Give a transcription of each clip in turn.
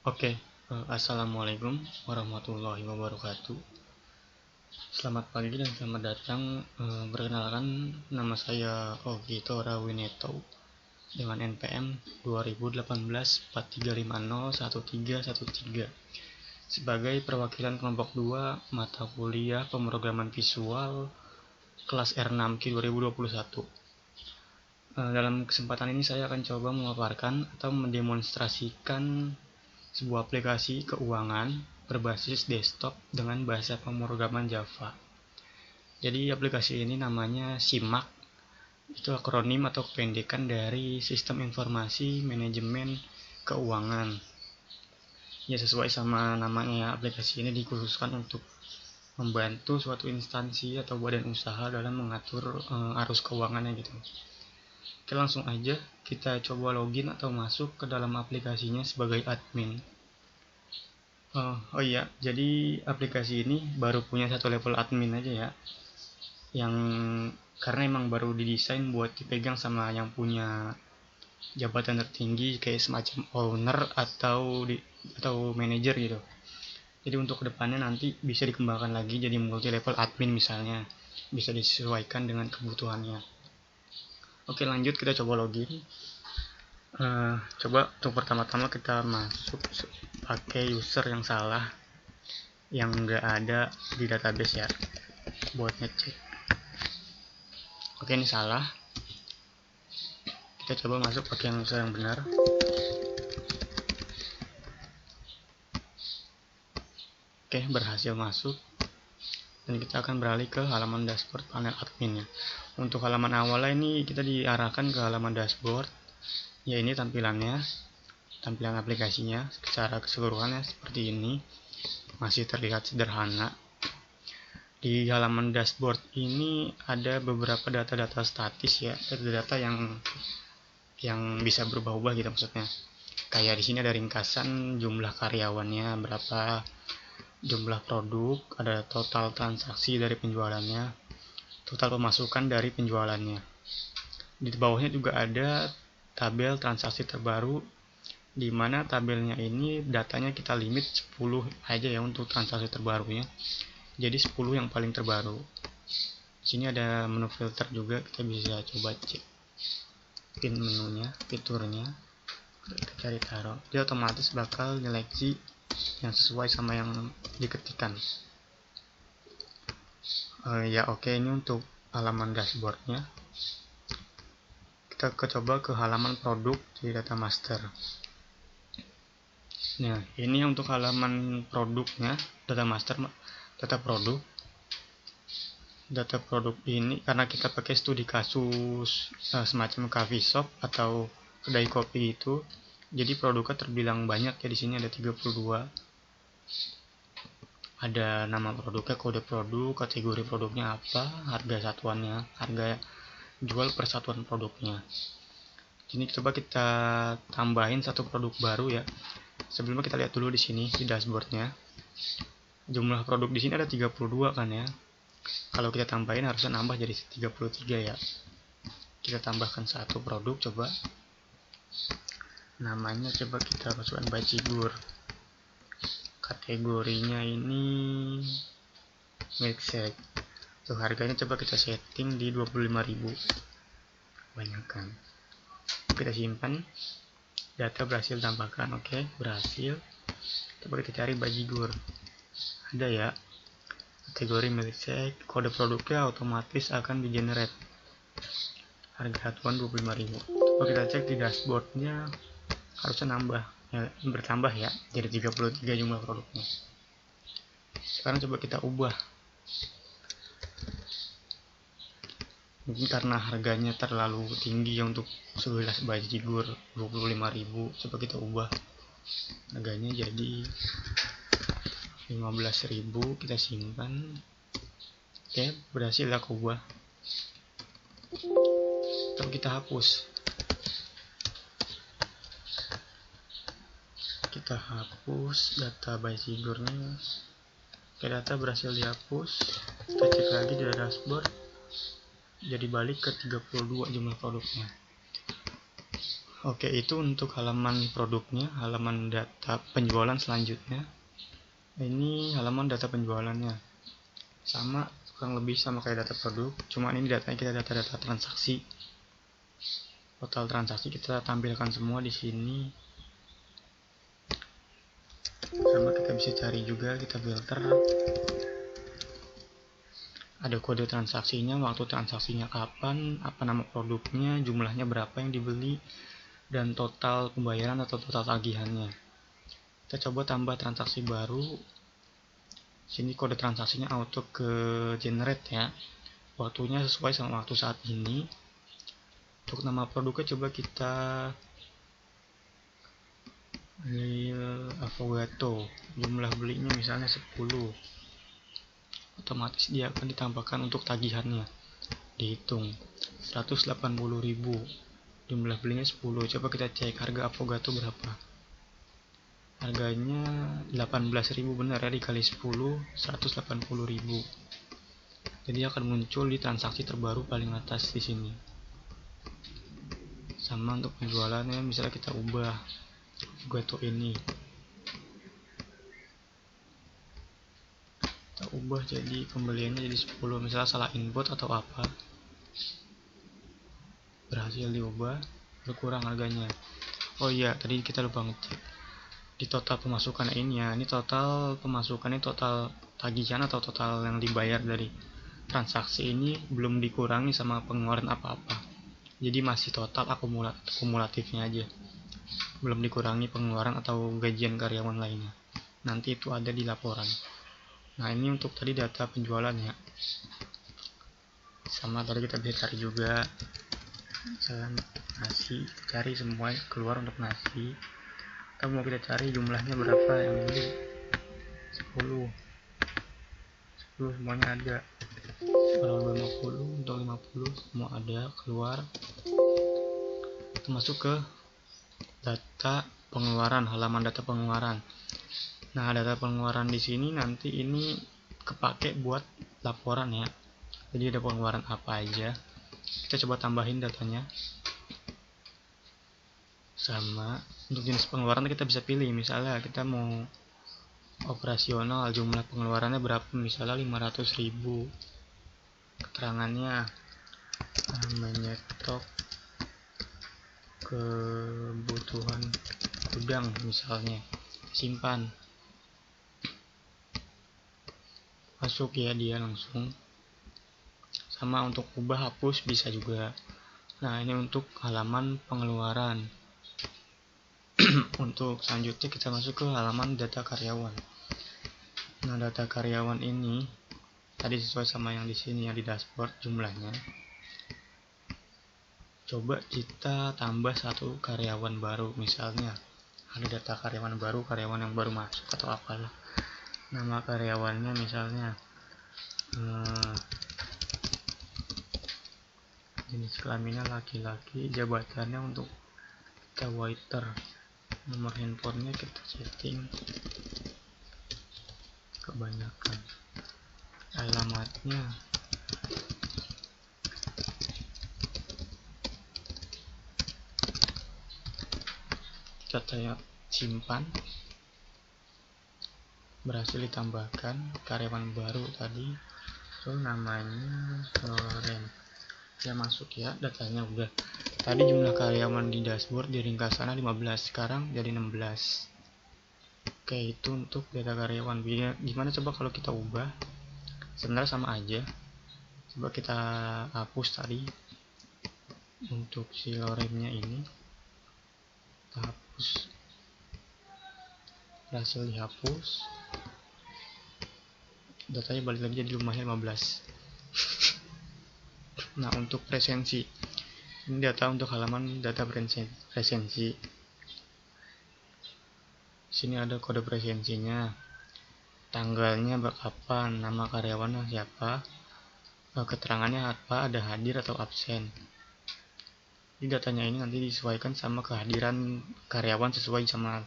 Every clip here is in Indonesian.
Oke, Assalamualaikum warahmatullahi wabarakatuh. Selamat pagi dan selamat datang. Perkenalkan, nama saya Ogi Tora Wineto dengan NPM 2018 43501313 sebagai perwakilan kelompok 2 mata kuliah pemrograman visual kelas R6Q 2021. Dalam kesempatan ini saya akan coba memaparkan atau mendemonstrasikan sebuah aplikasi keuangan berbasis desktop dengan bahasa pemrograman Java. Jadi aplikasi ini namanya SIMAK, itu akronim atau kependekan dari Sistem Informasi Manajemen Keuangan. Ya, sesuai sama namanya, aplikasi ini dikhususkan untuk membantu suatu instansi atau badan usaha dalam mengatur arus keuangannya gitu. Oke, langsung aja kita coba login atau masuk ke dalam aplikasinya sebagai admin. Oh iya, jadi aplikasi ini baru punya satu level admin aja ya, yang karena emang baru didesain buat dipegang sama yang punya jabatan tertinggi kayak semacam owner atau manajer gitu. Jadi untuk kedepannya nanti bisa dikembangkan lagi jadi multi level admin misalnya, bisa disesuaikan dengan kebutuhannya. Oke, lanjut kita coba login. Coba untuk pertama-tama kita masuk pakai user yang salah, yang nggak ada di database ya, buat ngecek. Oke, ini salah. Kita coba masuk pakai yang user yang benar. Oke, berhasil masuk. Dan kita akan beralih ke halaman dashboard panel adminnya. Untuk halaman awalnya ini kita diarahkan ke halaman dashboard. Ya, ini tampilan aplikasinya secara keseluruhannya seperti ini. Masih terlihat sederhana. Di halaman dashboard ini ada beberapa data-data statis ya, data-data yang bisa berubah-ubah gitu maksudnya. Kayak di sini ada ringkasan jumlah karyawannya berapa, jumlah produk, ada total transaksi dari penjualannya, total pemasukan dari penjualannya. Di bawahnya juga ada tabel transaksi terbaru, di mana tabelnya ini datanya kita limit 10 aja ya untuk transaksi terbarunya. Jadi 10 yang paling terbaru. Di sini ada menu filter juga, kita bisa coba cek pin menunya, fiturnya. Kita cari taruh. Dia otomatis bakal nyeleksi yang sesuai sama yang diketikkan. Ya oke, ini untuk halaman dashboardnya. Kita coba ke halaman produk di data master. Nah, ini untuk halaman produknya, data master, data produk ini karena kita pakai studi kasus semacam coffee shop atau kedai kopi itu, jadi produknya terbilang banyak ya. Di sini ada 32. Ada nama produknya, kode produk, kategori produknya apa, harga satuannya, harga jual per satuan produknya. Ini coba kita tambahin satu produk baru ya. Sebelumnya kita lihat dulu di sini di dashboardnya. Jumlah produk di sini ada 32 kan ya. Kalau kita tambahin harusnya nambah jadi 33 ya. Kita tambahkan satu produk coba. Namanya coba kita masukkan bajigur. Kategorinya ini milkshake. Tuh, harganya coba kita setting di 25.000. Banyakkan. Kita simpan. Data berhasil tambahkan. Oke, berhasil. Coba kita cari bajigur. Ada ya. Kategori milkshake, kode produknya otomatis akan di generate. Harga satuan 25.000. Coba kita cek di dashboardnya, harusnya bertambah ya, jadi 33 jumlah produknya. Sekarang coba kita ubah. Mungkin karena harganya terlalu tinggi ya untuk 11 bajigur 25.000. Coba kita ubah harganya jadi 15.000. Kita simpan. Oke, berhasil aku ubah. Coba kita hapus. Kita hapus data bajigurnya. Oke, data berhasil dihapus. Kita cek lagi di dashboard. Jadi balik ke 32 jumlah produknya. Oke, itu untuk halaman produknya, halaman data penjualan selanjutnya. Ini halaman data penjualannya. Sama, kurang lebih sama kayak data produk, cuma ini datanya kita data-data transaksi. Total transaksi kita tampilkan semua di sini. Sama kita bisa cari juga, kita filter. Ada kode transaksinya, waktu transaksinya kapan, apa nama produknya, jumlahnya berapa yang dibeli, dan total pembayaran atau total tagihannya. Kita coba tambah transaksi baru. Sini kode transaksinya auto ke generate ya. Waktunya sesuai sama waktu saat ini. Untuk nama produknya coba kita Affogato. Jumlah belinya misalnya 10. Otomatis dia akan ditambahkan untuk tagihannya. Dihitung 180.000. Jumlah belinya 10. Coba kita cek harga Affogato berapa. Harganya 18.000 benar ya, dikali 10 180.000. Jadi akan muncul di transaksi terbaru paling atas di sini. Sama untuk penjualannya, misalnya kita ubah Affogato ini. Kita ubah jadi pembeliannya jadi 10, misalnya salah input atau apa. Berhasil diubah, berkurang harganya. Oh iya, tadi kita lupa ngecek di total pemasukan ini ya. Ini total pemasukannya, total tagihan atau total yang dibayar dari transaksi ini belum dikurangi sama pengeluaran apa-apa. Jadi masih total akumulatifnya aja. Belum dikurangi pengeluaran atau gajian karyawan lainnya. Nanti itu ada di laporan. Nah, ini untuk tadi data penjualan ya. Sama tadi kita bisa cari juga. Misalnya nasi, cari semua keluar untuk nasi. Kita mau kita cari jumlahnya berapa yang beli. 10 semuanya ada. Kalau 50, untuk 50 semua ada keluar. Kita masuk ke data pengeluaran, halaman data pengeluaran. Nah, data pengeluaran di sini nanti ini kepake buat laporan ya. Jadi ada pengeluaran apa aja. Kita coba tambahin datanya. Sama untuk jenis pengeluaran kita bisa pilih, misalnya kita mau operasional, jumlah pengeluarannya berapa, misalnya 500.000. Keterangannya menyetok kebutuhan gudang misalnya, simpan. Masuk ya dia langsung. Sama untuk ubah hapus bisa juga. Nah, ini untuk halaman pengeluaran. Untuk selanjutnya kita masuk ke halaman data karyawan. Nah, data karyawan ini tadi sesuai sama yang di sini ya, di dashboard jumlahnya. Coba kita tambah satu karyawan baru, misalnya ada data karyawan baru, karyawan yang baru masuk atau apalah. Nama karyawannya misalnya jenis kelaminnya laki-laki, jabatannya untuk kita waiter, nomor handphonenya kita setting kebanyakan, alamatnya kita simpan. Berhasil ditambahkan karyawan baru tadi, so namanya Soren. Ya masuk ya, datanya udah. Tadi jumlah karyawan di dashboard di ringkasan 15, sekarang jadi 16. Oke, itu untuk data karyawan. Gimana coba kalau kita ubah? Sebenarnya sama aja. Coba kita hapus tadi untuk si loremnya ini. Kita hapus. Berhasil dihapus. Datanya balik lagi jadi rumahnya 15. Nah, untuk presensi. Ini data untuk halaman data presensi. Sini ada kode presensinya. Tanggalnya kapan, nama karyawannya siapa, keterangannya apa, ada hadir atau absen. Jadi datanya ini nanti disesuaikan sama kehadiran karyawan sesuai sama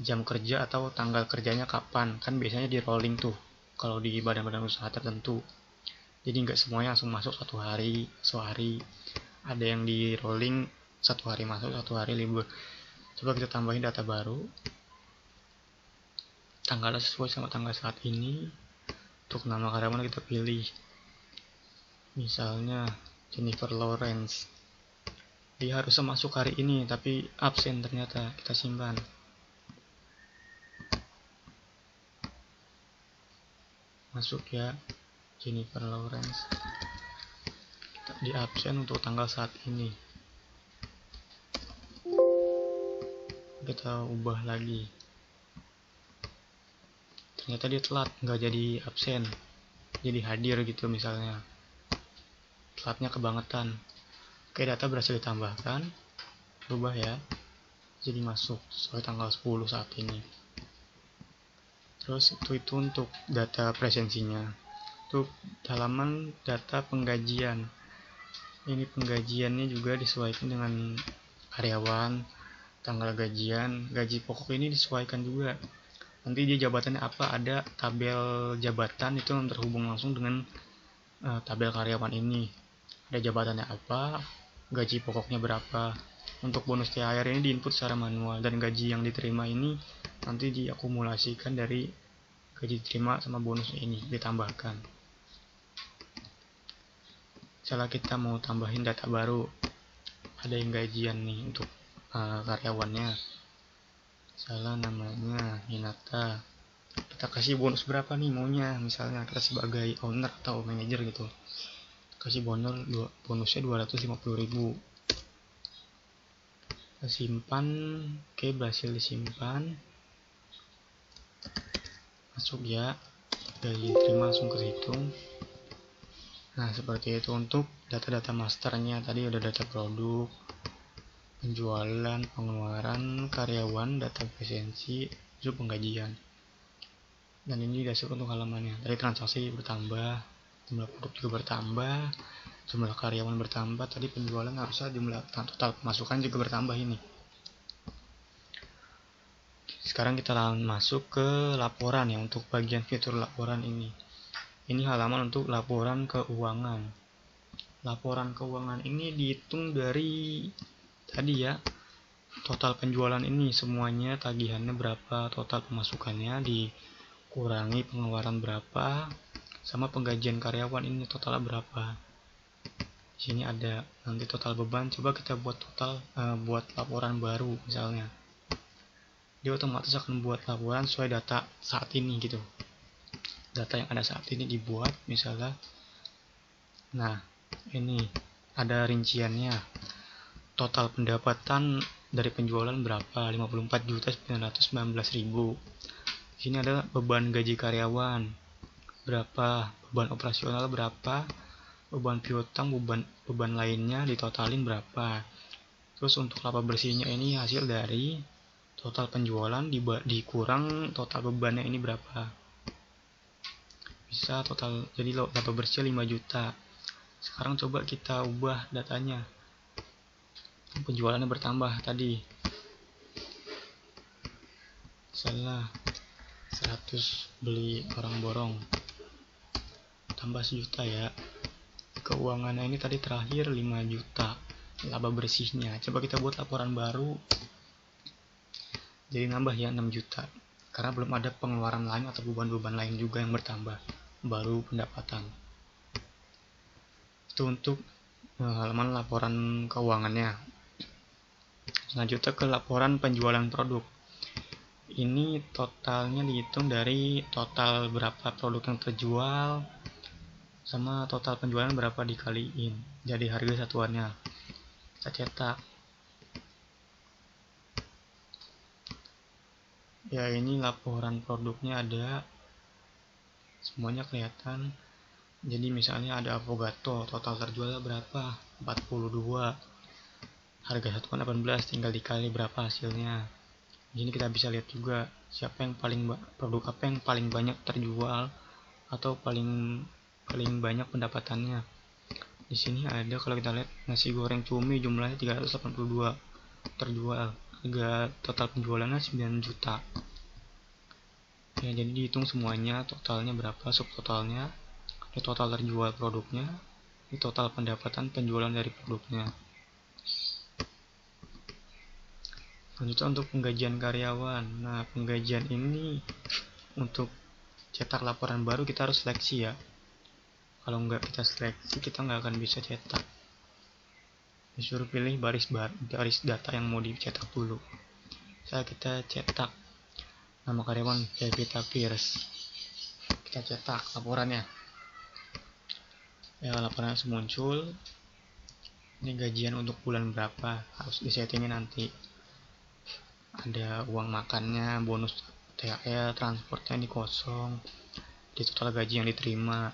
jam kerja atau tanggal kerjanya kapan. Kan biasanya di rolling tuh kalau di badan-badan usaha tertentu. Jadi nggak semuanya langsung masuk satu hari. Ada yang di rolling 1 hari masuk, 1 hari libur. Coba kita tambahin data baru, tanggalnya sesuai sama tanggal saat ini. Untuk nama karyawan kita pilih misalnya Jennifer Lawrence. Dia harusnya masuk hari ini tapi absen ternyata. Kita simpan. Masuk ya, Jennifer Lawrence. Di absen untuk tanggal saat ini. Kita ubah lagi. Ternyata dia telat, nggak jadi absen, jadi hadir gitu misalnya. Telatnya kebangetan. Oke, data berhasil ditambahkan. Rubah ya, jadi masuk sesuai tanggal 10 saat ini. Terus itu untuk data presensinya. Untuk halaman data penggajian, ini penggajiannya juga disesuaikan dengan karyawan, tanggal gajian, gaji pokok ini disesuaikan juga. Nanti dia jabatannya apa, ada tabel jabatan itu yang terhubung langsung dengan tabel karyawan ini. Ada jabatannya apa, gaji pokoknya berapa. Untuk bonus THR ini diinput secara manual, dan gaji yang diterima ini nanti diakumulasikan dari gaji diterima sama bonus ini ditambahkan. Misalnya kita mau tambahin data baru, ada yang gajian nih untuk karyawannya, misalnya namanya Hinata. Kita kasih bonus berapa nih maunya, misalnya kita sebagai owner atau manajer gitu, kasih bonusnya 250.000. Kita simpan. Oke, berhasil disimpan. Masuk ya, gaji terima langsung kehitung. Nah, seperti itu untuk data-data masternya. Tadi udah data produk, penjualan, pengeluaran, karyawan, data presensi, itu penggajian. Dan ini dasar untuk halamannya. Tadi transaksi bertambah, jumlah produk juga bertambah, jumlah karyawan bertambah. Tadi penjualan harusnya jumlah total pemasukan juga bertambah ini. Sekarang kita masuk ke laporan ya, untuk bagian fitur laporan ini. Ini halaman untuk laporan keuangan. Laporan keuangan ini dihitung dari tadi ya, total penjualan ini semuanya, tagihannya berapa, total pemasukannya dikurangi pengeluaran berapa, sama penggajian karyawan ini totalnya berapa. Di sini ada nanti total beban. Coba kita buat buat laporan baru misalnya. Dia otomatis akan buat laporan sesuai data saat ini gitu. Data yang ada saat ini dibuat misalnya. Nah, ini ada rinciannya. Total pendapatan dari penjualan berapa? 54.919.000. Di sini ada beban gaji karyawan berapa, beban operasional berapa, beban piutang, beban lainnya ditotalin berapa. Terus untuk laba bersihnya ini hasil dari total penjualan dikurang total bebannya ini berapa. Bisa total, jadi laba bersih 5 juta. Sekarang coba kita ubah datanya. Penjualannya bertambah tadi. Misalnya 100 beli orang borong, tambah 1 juta ya. Keuangannya ini tadi terakhir 5 juta laba bersihnya. Coba kita buat laporan baru, jadi nambah ya 6 juta, karena belum ada pengeluaran lain atau beban-beban lain juga yang bertambah, baru pendapatan. Itu untuk halaman laporan keuangannya. Selanjutnya ke laporan penjualan produk. Ini totalnya dihitung dari total berapa produk yang terjual sama total penjualan berapa dikaliin, jadi harga satuannya. Kita cetak ya, ini laporan produknya ada, semuanya kelihatan. Jadi misalnya ada avogato, total terjual berapa, 42, harga satuan 18, tinggal dikali berapa hasilnya. Ini kita bisa lihat juga siapa yang produk apa yang paling banyak terjual atau paling banyak pendapatannya. Di sini ada, kalau kita lihat nasi goreng cumi jumlahnya 382 terjual, harga total penjualannya 9 juta. Ya, jadi dihitung semuanya, totalnya berapa, subtotalnya, ini total terjual produknya, ini total pendapatan penjualan dari produknya. Selanjutnya untuk penggajian karyawan. Nah, penggajian ini untuk cetak laporan baru kita harus seleksi ya. Kalau nggak kita seleksi, kita nggak akan bisa cetak. Disuruh pilih baris data yang mau dicetak dulu. Kita cetak nama karyawan Pevita Pierce. Kita cetak laporannya. Ya, laporannya langsung muncul. Ini gajian untuk bulan berapa, harus disettingin nanti. Ada uang makannya, bonus THR, transportnya ini kosong, di total gaji yang diterima.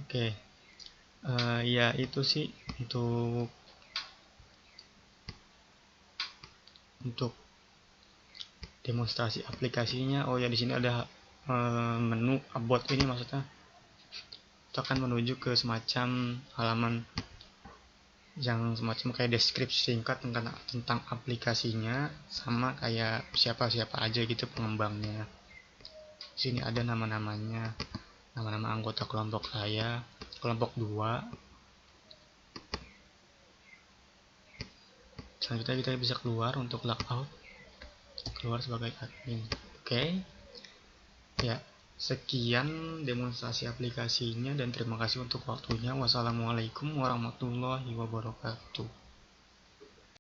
Oke. Ya itu sih untuk demonstrasi aplikasinya. Oh ya, di sini ada menu about ini, maksudnya kita akan menuju ke semacam halaman yang semacam kayak deskripsi singkat tentang aplikasinya, sama kayak siapa aja gitu pengembangnya. Di sini ada nama-namanya, nama-nama anggota kelompok saya, kelompok 2. Selanjutnya kita bisa keluar untuk logout, keluar sebagai admin. Oke. Ya, sekian demonstrasi aplikasinya dan terima kasih untuk waktunya. Wassalamualaikum warahmatullahi wabarakatuh.